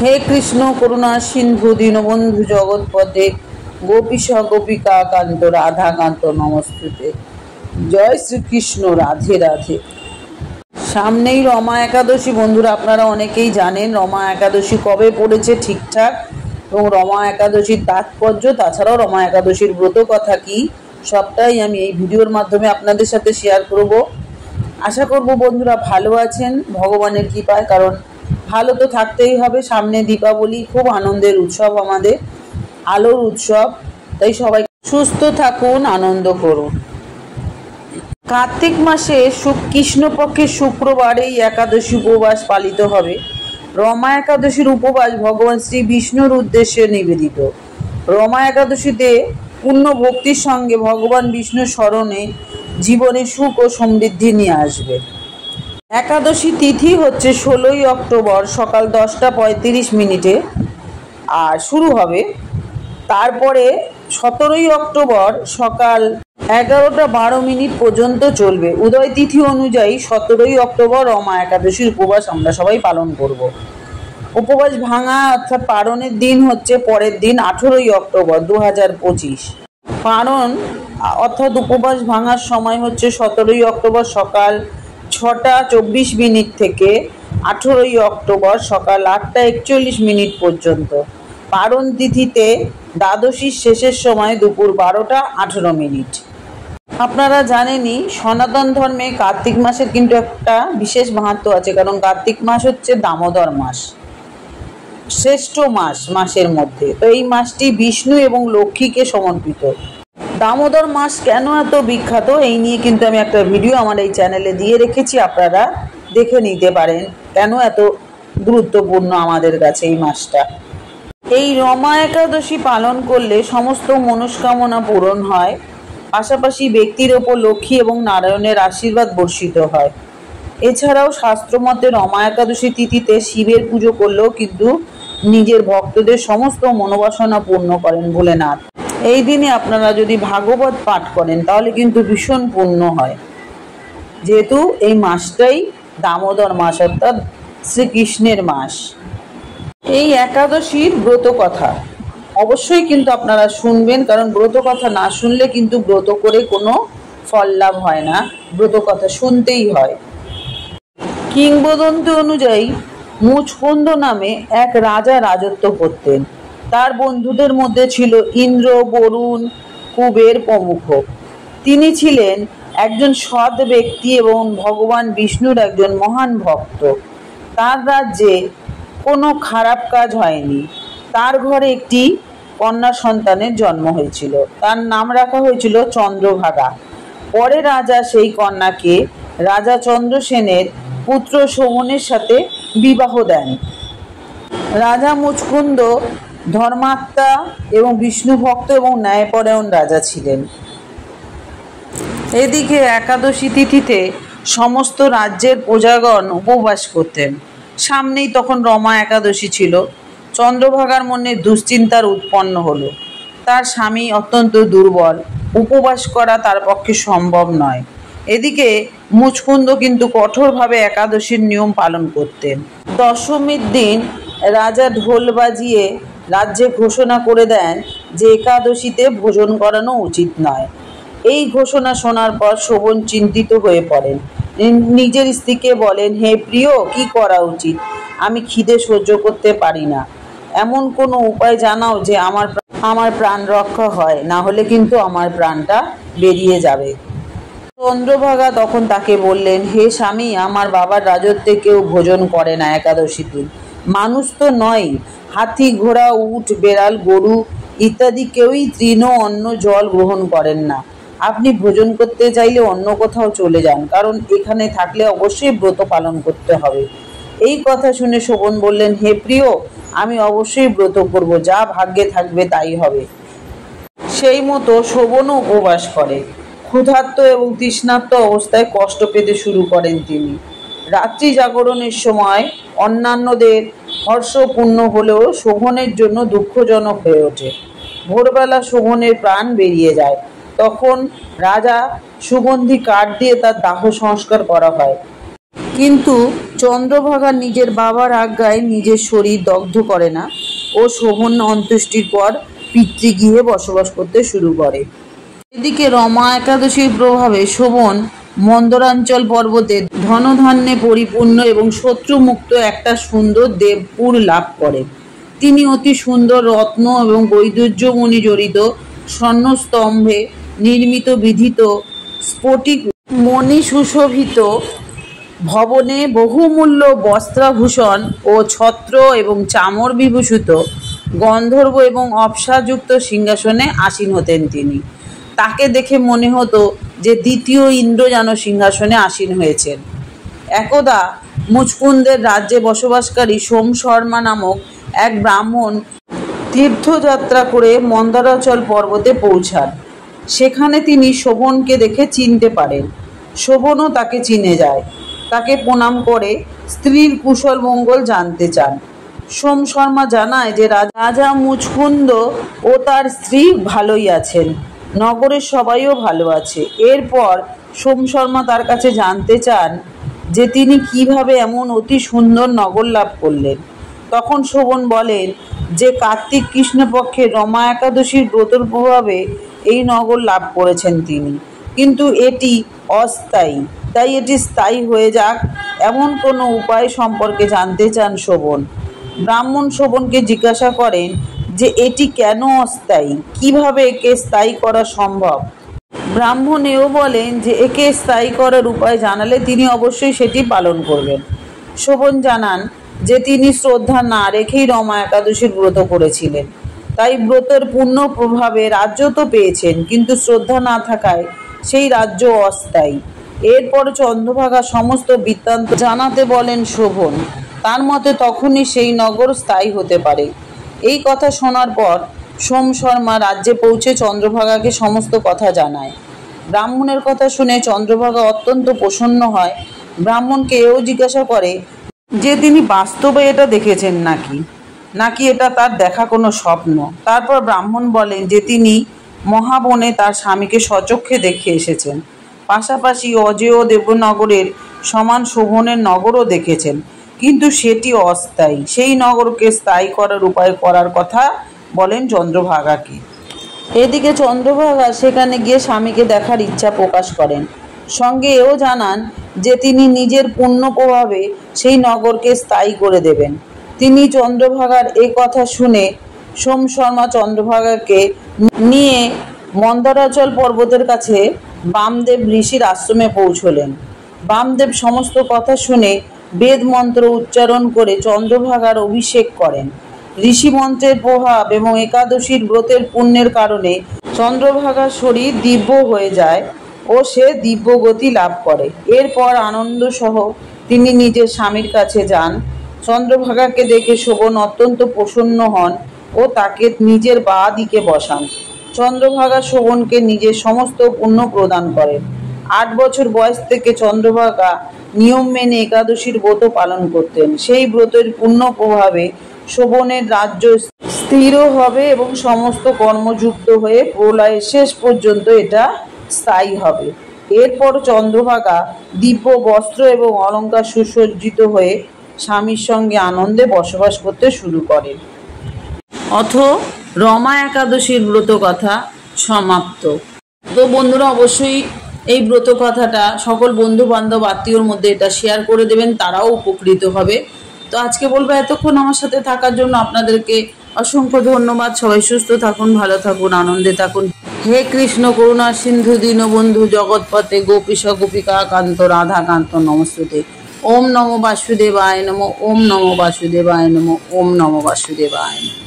হে কৃষ্ণ করুণা সিন্ধু দীনবন্ধু জগৎপতে গোপীশ গোপিকা কান্ত রাধা কান্ত নমস্তুতে। জয় শ্রীকৃষ্ণ, রাধে রাধে। সামনেই রমা একাদশী। বন্ধুরা, আপনারা অনেকেই জানেন রমা একাদশী কবে পড়েছে ঠিকঠাক, এবং রমা একাদশীর তাৎপর্য, তাছাড়াও রমা একাদশীর ব্রত কথা কি, সবটাই আমি এই ভিডিওর মাধ্যমে আপনাদের সাথে শেয়ার করব। আশা করব বন্ধুরা ভালো আছেন ভগবানের কৃপায়, কারণ ভালো তো থাকতেই হবে। সামনে দীপাবলি, খুব আনন্দের উৎসব, আমাদের আলোর উৎসব, তাই সবাই সুস্থ থাকুন, আনন্দ করুন। কার্তিক মাসে কৃষ্ণপক্ষের শুক্রবার এই একাদশী উপবাস পালিত হবে। রমা একাদশীর উপবাস ভগবান শ্রী বিষ্ণুর উদ্দেশ্যে নিবেদিত। রমা একাদশীতে পূর্ণ ভক্তির সঙ্গে ভগবান বিষ্ণুর স্মরণে জীবনে সুখ ও সমৃদ্ধি নিয়ে আসবে। একাদশী তিথি হচ্ছে 16ই অক্টোবর সকাল 10টা 35 আর শুরু হবে। তারপরে 17ই অক্টোবর সকাল 11টা 12 পর্যন্ত চলবে। উদয় তিথি অনুযায়ী 17ই অক্টোবর রমা একাদশীর উপবাস আমরা সবাই পালন করব। উপবাস ভাঙা অর্থাৎ পারণের দিন হচ্ছে পরের দিন 18ই অক্টোবর 2025। পারণ অর্থাৎ উপবাস ভাঙার সময় হচ্ছে 17ই অক্টোবর সকাল 6টা 24 থেকে 18ই অক্টোবর সকাল 8টা 41 পর্যন্ত। পারণ তিথিতে দ্বাদশীর শেষের সময় দুপুর 12টা 18। আপনারা জানেনই সনাতন ধর্মে কার্তিক মাসের কিন্তু একটা বিশেষ মাহাত্ম্য আছে, কারণ কার্তিক মাস হচ্ছে দামোদর মাস, শ্রেষ্ঠ মাসের মধ্যে। তো এই মাসটি বিষ্ণু এবং লক্ষ্মীকে সমর্পিত। দামোদর মাস কেন এত বিখ্যাত, এই নিয়ে কিন্তু আমি একটা ভিডিও আমার এই চ্যানেলে দিয়ে রেখেছি, আপনারা দেখে নিতে পারেন কেন এত গুরুত্বপূর্ণ আমাদের কাছে এই মাসটা। এই রমা একাদশী পালন করলে সমস্ত মনস্কামনা পূরণ হয়, পাশাপাশি ব্যক্তির ওপর লক্ষ্মী এবং নারায়ণের আশীর্বাদ বর্ষিত হয়। এছাড়াও শাস্ত্রমতে রমা একাদশী তিথিতে শিবের পুজো করলেও কিন্তু নিজের ভক্তদের সমস্ত মনোবাসনা পূর্ণ করেন ভোলেনাথ। এই দিনে আপনারা যদি ভাগবত পাঠ করেন তাহলে কিন্তু ভীষণ পুণ্য হয়, যেহেতু এই মাসটাই দামোদর মাস অর্থাৎ শ্রীকৃষ্ণের মাস। এই একাদশীর ব্রত কথা অবশ্যই কিন্তু আপনারা শুনবেন, কারণ ব্রত কথা না শুনলে কিন্তু ব্রত করে কোনো ফল লাভ হয় না, ব্রত কথা শুনতেই হয়। কিংবদন্তি অনুযায়ী মুচকুন্দ নামে এক রাজা রাজত্ব করতেন। তার বন্ধুদের মধ্যে ছিল ইন্দ্র, বরুণ, কুবের প্রমুখ। তিনি ছিলেন একজন সৎ ব্যক্তি এবং ভগবান বিষ্ণুর একজন মহান ভক্ত। তার রাজ্যে কোনো খারাপ কাজ হয়নি। তার ঘরে একটি কন্যা সন্তানের জন্ম হয়েছিল। তার নাম রাখা হয়েছিল চন্দ্রভাগা। পরে রাজা সেই কন্যাকে রাজা চন্দ্রসেনের পুত্র শোভনের সাথে বিবাহ দেন। রাজা মুচকুন্দ ধর্মাত্মা এবং বিষ্ণু ভক্ত এবং ন্যায়পরায়ণ রাজা ছিলেন। এদিকে একাদশী তিথিতে সমস্ত রাজ্যের প্রজাগণ উপবাস করতেন। সামনেই তখন রমা একাদশী ছিল। চন্দ্রভাগার মনে দুশ্চিন্তার উৎপন্ন হলো। তার স্বামী অত্যন্ত দুর্বল, উপবাস করা তার পক্ষে সম্ভব নয়। এদিকে মুচকুন্দ কিন্তু কঠোরভাবে একাদশীর নিয়ম পালন করতেন। দশমীর দিন রাজা ঢোল বাজিয়ে রাজ্যে ঘোষণা করে দেন যে একাদশীতে ভোজন করানো উচিত নয়। এই ঘোষণা শোনার পর শোভন চিন্তিত হয়ে পড়েন। নিজের স্ত্রীকে বলেন, হে প্রিয়, কি করা উচিত? আমি খিদে সহ্য করতে পারি না। এমন কোনো উপায় জানাও যে আমার প্রাণ রক্ষা হয়, না হলে কিন্তু আমার প্রাণটা বেরিয়ে যাবে। চন্দ্রভাগা তখন তাকে বললেন, হে স্বামী, আমার বাবার রাজত্বে কেউ ভোজন করে না একাদশী দিন। মানুষ তো নয়, হাতি, ঘোড়া, উট, বেড়াল, গরু ইত্যাদি কেউই তৃণ, অন্ন, জল গ্রহণ করেন না। আপনি ভোজন করতে চাইলে অন্য কোথাও চলে যান, কারণ এখানে থাকলে অবশ্যই ব্রত পালন করতে হবে। এই কথা শুনে শোভন বললেন, হে প্রিয়, আমি অবশ্যই ব্রত করব, যা ভাগ্যে থাকবে তাই হবে। সেই মতো শোভনও উপবাস করে। ক্ষুধার্ত এবং তৃষ্ণার্ত অবস্থায় কষ্ট পেতে শুরু করেন তিনি। রাত্রি জাগরণের সময় অন্যান্যদের হর্ষপূর্ণ হলেও শোভনের জন্য দুঃখজনক হয়ে ওঠে। ভোরবেলা শোভনের প্রাণ বেরিয়ে যায়। তখন রাজা সুগন্ধি কাঠ দিয়ে তার দাহ সংস্কার করা হয়। কিন্তু চন্দ্রভাগা নিজের বাবার আজ্ঞায় নিজের শরীর দগ্ধ করে না ও শোভন অন্ত্যেষ্টির পর পিতৃগৃহে বসবাস করতে শুরু করে। এদিকে রমা একাদশীর প্রভাবে শোভন মন্দরাঞ্চল পর্বতে ধনধান্যে পরিপূর্ণ এবং শত্রুমুক্ত একটা সুন্দর দেবপুর লাভ করে। তিনি অতি সুন্দর রত্ন এবং বৈদুর্যমণি জড়িত স্বর্ণস্তম্ভে নির্মিত বিধিত স্ফটিক মণি সুশোভিত ভবনে বহুমূল্য বস্ত্রাভূষণ ও ছত্র এবং চামর বিভূষিত গন্ধর্ব এবং অপ্সরাযুক্ত সিংহাসনে আসীন হতেন তিনি। তাকে দেখে মনে হতো যে দ্বিতীয় ইন্দ্র যেন সিংহাসনে আসীন হয়েছেন। একদা মুচকুন্দের রাজ্যে বসবাসকারী সোম শর্মা নামক এক ব্রাহ্মণ তীর্থযাত্রা করে মন্দারাচল পর্বতে পৌঁছান। সেখানে তিনি শোভনকে দেখে চিনতে পারেন। শোভনও তাকে চিনে যায়, তাকে প্রণাম করে স্ত্রীর কুশল মঙ্গল জানতে চান। সোম শর্মা জানায় যে রাজা মুচকুন্দ ও তার স্ত্রী ভালোই আছেন, নগরের সবাইও ভালো আছে। এরপর সোম শর্মা তার কাছে জানতে চান যে তিনি কিভাবে এমন অতি সুন্দর নগর লাভ করলেন। তখন শোভন বলেন যে কার্তিক কৃষ্ণপক্ষের রমা একাদশীর ব্রতর প্রভাবে এই নগর লাভ করেছেন তিনি, কিন্তু এটি অস্থায়ী, তাই এটি স্থায়ী হয়ে যাক এমন কোনো উপায় সম্পর্কে জানতে চান শোভন। ব্রাহ্মণ শোভনকে জিজ্ঞাসা করেন যে এটি কেন অস্থায়ী, কিভাবে একে স্থায়ী করা সম্ভব। ব্রাহ্মণ এও বলেন যে একে স্থায়ী করার উপায় জানালে তিনি অবশ্যই সেটি পালন করবেন। শোভন জানান যে তিনি শ্রদ্ধা না রেখেই রমা একাদশীর ব্রত করেছিলেন, তাই ব্রতের পূর্ণ প্রভাবে রাজ্য তো পেয়েছেন, কিন্তু শ্রদ্ধা না থাকায় সেই রাজ্য অস্থায়ী। এরপর চন্দ্রভাগা সমস্ত বৃত্তান্ত জানাতে বলেন শোভন। তার মতে তখনই সেই নগর স্থায়ী হতে পারে। এই কথা শোনার পর সোম শর্মা রাজ্যে পৌঁছে চন্দ্রভাগাকে সমস্ত কথা জানায়। ব্রাহ্মণের কথা শুনে চন্দ্রভাগা অত্যন্ত প্রসন্ন হয়। ব্রাহ্মণকে এও জিজ্ঞাসা করে যে তিনি বাস্তবে এটা দেখেছেন নাকি এটা তার দেখা কোনো স্বপ্ন। তারপর ব্রাহ্মণ বলেন যে তিনি মহাবনে তার স্বামীকে স্বচক্ষে দেখে এসেছেন, পাশাপাশি অজেয় দেবনগরের সমান শোভনের নগরও দেখেছেন, কিন্তু সেটি অস্থায়ী। সেই নগরকে স্থায়ী করার উপায় করার কথা বলেন চন্দ্রভাগাকে। এদিকে চন্দ্রভাগা সেখানে গিয়ে স্বামীকে দেখার ইচ্ছা প্রকাশ করেন। সঙ্গে এও জানান যে তিনি নিজের পুণ্য প্রভাবে সেই নগরকে স্থায়ী করে দেবেন। তিনি চন্দ্রভাগার এ কথা শুনে সোম শর্মা চন্দ্রভাগাকে নিয়ে মন্দারাচল পর্বতের কাছে বামদেব ঋষির আশ্রমে পৌঁছলেন। বামদেব সমস্ত কথা শুনে বেদ মন্ত্র উচ্চারণ করে চন্দ্রভাগার অভিষেক করেন। ঋষি মন্ত্রের প্রভাব এবং একাদশীর ব্রতের পুণ্যের কারণে চন্দ্রভাগার শরীর দিব্য হয়ে যায় ও সে দিব্য গতি লাভ করে। এরপর আনন্দ সহ তিনি নিজের স্বামীর কাছে যান। চন্দ্রভাগাকে দেখে শোভন অত্যন্ত প্রসন্ন হন ও তাকে নিজের বাঁ দিকে বসান। চন্দ্রভাগা শোভনকে নিজের সমস্ত পুণ্য প্রদান করেন। 8 বছর বয়স থেকে চন্দ্রভাগা নিয়ম মেনে একাদশীর ব্রত পালন করতেন। সেই ব্রতের পুণ্য প্রভাবে শোভনের রাজ্য স্থির হবে এবং সমস্ত কর্মযুক্ত হয়ে প্রলয়ের শেষ পর্যন্ত এটা স্থায়ী হবে। এরপর চন্দ্রভাগা দিব্য বস্ত্র এবং অলঙ্কার সুসজ্জিত হয়ে স্বামীর সঙ্গে আনন্দে বসবাস করতে শুরু করেন। অথ রমা একাদশীর ব্রত কথা সমাপ্ত। তো বন্ধুরা অবশ্যই এই ব্রত কথাটা সকল বন্ধু বান্ধব আত্মীয়র মধ্যে এটা শেয়ার করে দেবেন, তারাও উপকৃত হবে। তো আজকে বলবো এতক্ষণ আমার সাথে থাকার জন্য আপনাদেরকে অসংখ্য ধন্যবাদ। সবাই সুস্থ থাকুন, ভালো থাকুন, আনন্দে থাকুন। হে কৃষ্ণ করুণা সিন্ধু দীনবন্ধু জগৎপতে গোপীশ গোপিকা কান্ত রাধাকান্ত নমস্তুতে। ওম নমো বাসুদেবায় নমো, ওম নমো বাসুদেবায় নমো, ওম নমো বাসুদেবায় নমো।